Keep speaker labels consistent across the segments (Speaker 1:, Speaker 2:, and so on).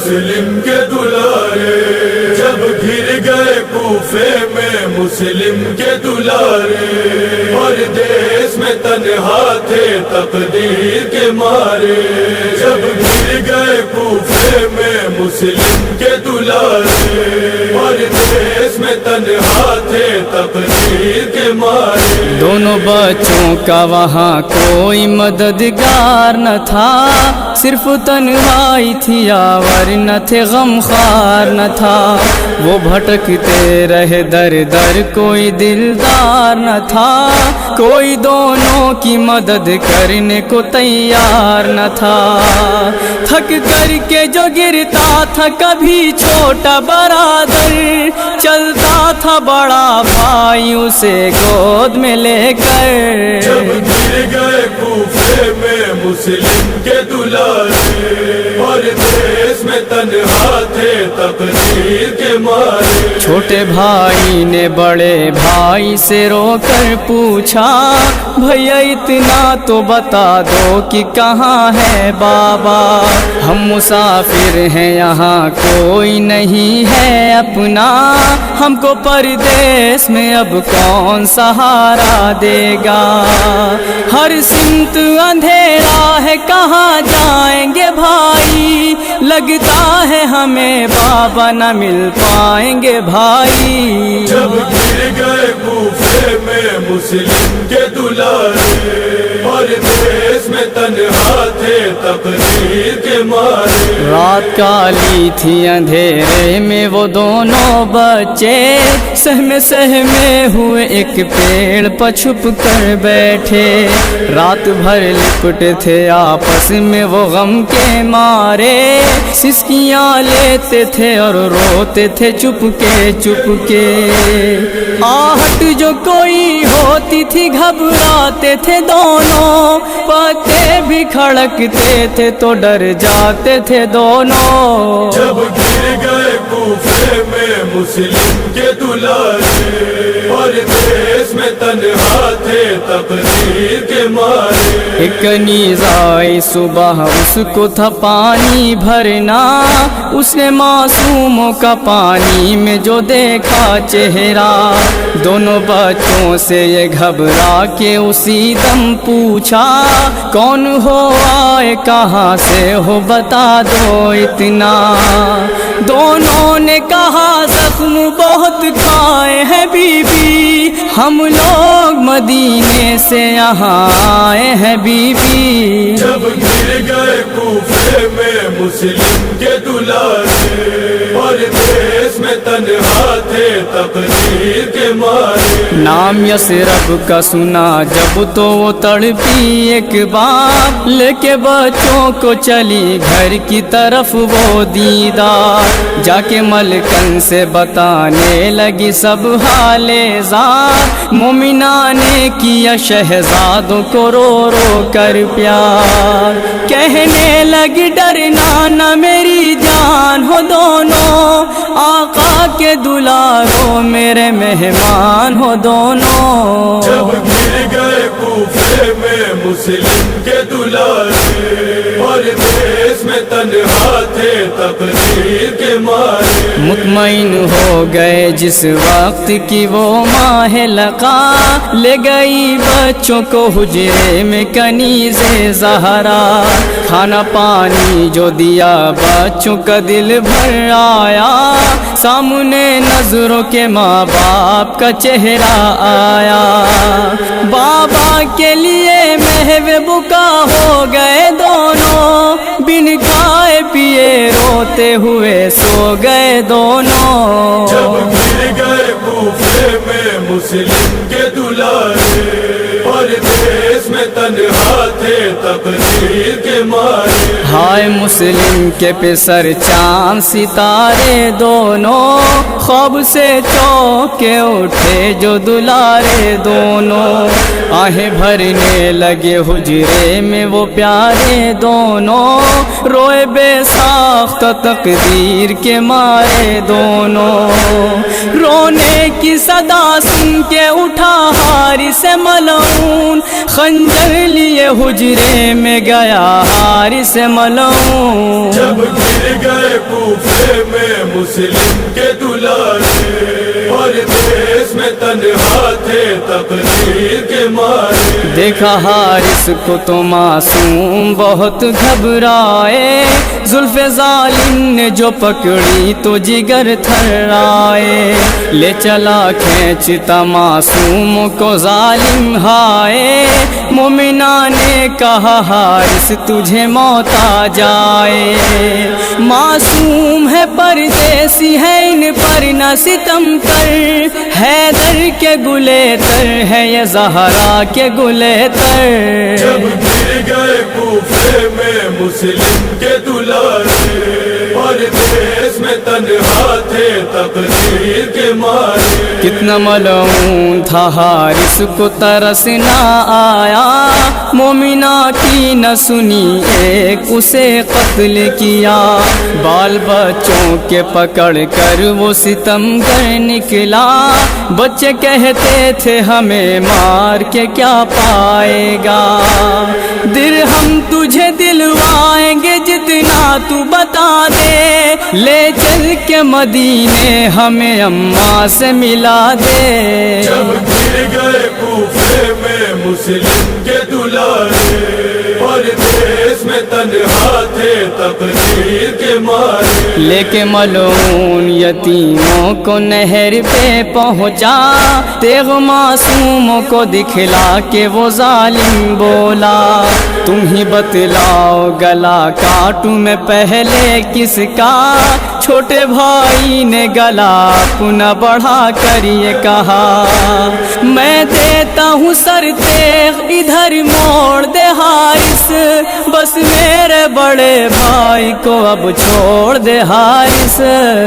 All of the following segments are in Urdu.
Speaker 1: مسلم کے دلارے، جب گر گئے کوفے میں مسلم کے دلارے، پردیس میں تنہا تھے تقدیر کے مارے، جب گر گئے کوفے میں مسلم کے دلارے، پردیس میں تنہا تھے تقدیر کے مارے۔
Speaker 2: دونوں بچوں کا وہاں کوئی مددگار نہ تھا، صرف تنہائی تھی آور نہ تھے غم خوار نہ تھا، وہ بھٹکتے رہے در در کوئی دلدار نہ تھا، کوئی دونوں کی مدد کرنے کو تیار نہ تھا۔ تھک کر کے جو گرتا تھا کبھی چھوٹا برادر، چلتا تھا بڑا بھائی اسے گود میں لے کر،
Speaker 1: جب گر گئے کوفے میں مسلم کے دلارے، پردیس میں تنہا تھے تقدیر کے مارے۔
Speaker 2: چھوٹے بھائی نے بڑے بھائی سے رو کر پوچھا، بھیا اتنا تو بتا دو کہ کہاں ہے بابا، ہم مسافر ہیں یہاں کوئی نہیں ہے اپنا، ہم کو پردیس میں اب کون سہارا دے گا، ہر سمت اندھیرا ہے کہاں جائیں گے بھائی، لگتا ہے ہمیں بابا نہ مل پائیں گے بھائی۔
Speaker 1: جب گر گئے کوفے میں مسلم کے دلارے، پردیس میں تنہا تھے تقدیر کے مارے۔
Speaker 2: رات کالی تھی اندھیرے میں وہ دونوں بچے، سہمے ہوئے ایک پیڑ پر چھپ کر بیٹھے، رات بھر لپٹے تھے آپس میں وہ غم کے مارے، سسکیاں لیتے تھے اور روتے تھے چپ کے، آہٹ جو کوئی ہوتی تھی گھبراتے تھے دونوں، پتے بھی کھڑکتے تھے تو ڈر جاتے تھے دونوں۔
Speaker 1: جب گر گئے کوفے میں مسلم کے دلارے، پردیس میں تنہا تھے تقدیر کے مارے۔
Speaker 2: ایک نیز آئی صبح اس کو تھا پانی بھرنا، اس نے معصوموں کا پانی میں جو دیکھا چہرہ، دونوں بچوں سے یہ گھبرا کے اسی دم پوچھا، کون ہو آئے کہاں سے ہو بتا دو اتنا، دونوں نے کہا زخم بہت کھائے ہیں بی بی، ہم لوگ مدینے سے یہاں آئے ہیں بی بی۔
Speaker 1: جب گر گئے کوفے میں مسلم کے دلارے، پردیس میں تنہا تھے تقدیر کے مارے۔
Speaker 2: نام یثرب کا سنا جب تو وہ تڑپی ایک بار، لے کے بچوں کو چلی گھر کی طرف وہ دیدار، جا کے ملکن سے بتانے لگی سب حال زار، مومنہ نے کیا شہزادوں کو رو رو کر پیار، کہنے لگی ڈرنا نہ میری جان ہو دونوں، آقا کے دلاروں میرے مہمان ہو دونوں۔
Speaker 1: جب گر گئے کوفے میں مسلم کے دلارے، پردیس میں تنہا تھے تقدیر کے مارے۔
Speaker 2: مطمئن ہو گئے جس وقت کی وہ ماہ لقا، لے گئی بچوں کو حجرے میں کنیز زہرا، کھانا پانی جو دیا بچوں کا دل بھر آیا، سامنے نظروں کے ماں باپ کا چہرہ آیا، بابا کے لیے محو بکا ہو گئے دونوں، بن کھائے پیے روتے ہوئے سو گئے دونوں۔
Speaker 1: جب گر گئے کوفے میں مسلم کے دلارے، پردیس میں تنہا تھے تقدیر کے مارے۔
Speaker 2: ہائے مسلم کے پسر چاند ستارے دونوں، خواب سے چونکے اٹھے جو دلارے دونوں، آہیں بھرنے لگے حجرے میں وہ پیارے دونوں، روئے بے ساختہ تقدیر کے مارے دونوں، رونے کی صدا سن کے اٹھا حارث ملعون، خنجر لیے حجرے حجرے میں گیا حارث ملعون،
Speaker 1: جب گر گئے کوفے میں مسلم کے دلارے، اور دیس میں تنہا تھے تقدیر کے مارے۔
Speaker 2: دیکھا حارث کو تو معصوم بہت گھبرائے، زلف ظالم نے جو پکڑی تو جگر تھرائے، لے چلا کھینچتا معصوم کو ظالم ہائے۔ مومنہ نے کہا حارث تجھے موت آ جائے، معصوم ہے پردیسی ہے ان پر نہ ستم کر، حیدر کے گلے تر ہے یہ زہرا کے گلے تر۔
Speaker 1: جب گر گئے کوفے میں مسلم کے دلارے، اور دیس میں تنہا تھے تقدیر کے مارے۔
Speaker 2: کتنا ملعون تھا حارث کو ترس نہ آیا، مومنہ کی نہ سنی ایک اسے قتل کیا، بال بچوں کے پکڑ کر وہ ستمگر نکلا، بچے کہتے تھے ہمیں مار کے کیا پائے گا، درہم تجھے دلوائیں گے جتنا تو بتا دے، لے چل کے مدینے ہمیں اماں سے ملا دے۔
Speaker 1: جب گر گئے کوفے میں مسلم کے دلارے، اور دیس میں تنہا تھے تقدیر کے مارے۔
Speaker 2: لے کے ملعون یتیموں کو نہر پہ پہنچا، تیغ معصوموں کو دکھلا کے وہ ظالم بولا، تم ہی بتلاؤ گلا کاٹوں میں پہلے کس کا، چھوٹے بھائی نے گلا اپنا بڑھا کر یہ کہا، میں دیتا ہوں سر تیغ ادھر موڑ دے حارث، بس میرے بڑے بھائی کو اب چھوڑ دے حارث۔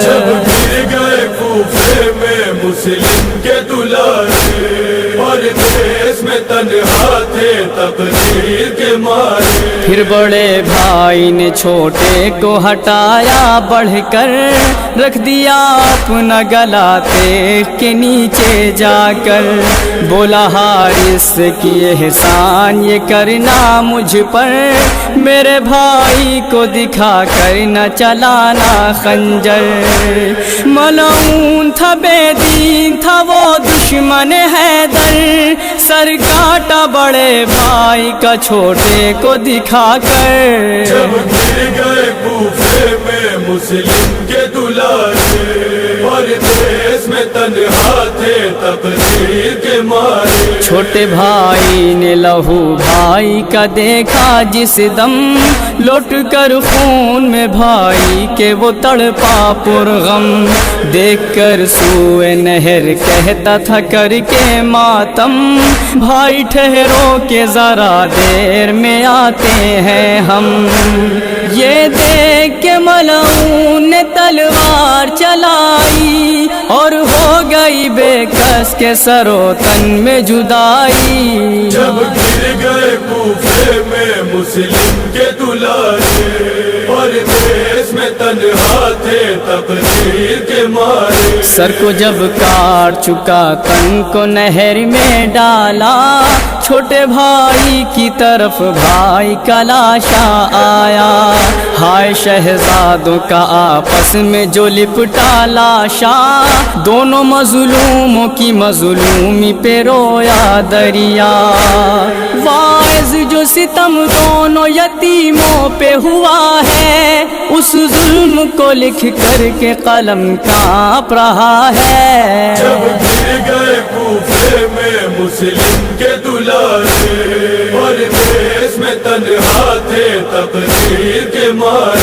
Speaker 1: جب گر گئے کوفے میں مسلم کے دلارے، اور دیس میں تنہا تھے تقدیر کے مارے۔
Speaker 2: پھر بڑے بھائی نے چھوٹے کو ہٹایا بڑھ کر، رکھ دیا اپنا گلا تیغ کے نیچے جا کر، بولا حارث کی احسان یہ کرنا مجھ پر، میرے بھائی کو دکھا کر نہ چلانا خنجر، ملعون تھا بے دین تھا وہ دشمن حیدر، سر کاٹا بڑے بھائی کا چھوٹے کو دکھا کر۔
Speaker 1: جب گر گئے کوفے میں مسلم کے دلارے، اور دیس میں تنہا تھے تقدیر کے مارے۔
Speaker 2: چھوٹے بھائی نے لہو بھائی کا دیکھا جس دم، لوٹ کر خون میں بھائی کے وہ تڑپا پرغم، دیکھ کر سوئے نہر کہتا تھا کر کے ماتم، بھائی ٹھہرو کہ ذرا دیر میں آتے ہیں ہم، یہ دیکھ کے ملعون نے تلوار چلائی، اور ہو گئی بے کس کے سر و تن میں جدائی۔
Speaker 1: جب گر گئے کوفے میں مسلم کے دلارے، اور دیس میں تنہا تھے تقدیر کے مارے۔
Speaker 2: سر کو جب کاٹ چکا تن کو نہر میں ڈالا، چھوٹے بھائی کی طرف بھائی کا لاشا آیا، ہائے شہزادوں کا آپس میں جو لپٹا لاشا، دونوں مظلوموں کی مظلومی پہ رویا دریا، واعظ جو ستم دونوں یتیموں پہ ہوا ہے، اس ظلم کو لکھ کر کے قلم کانپ رہا ہے۔
Speaker 1: جب گر گئے کوفے میں مسلم کے دلارے، اور دیس میں تنہا تھے تقدیر کے مارے۔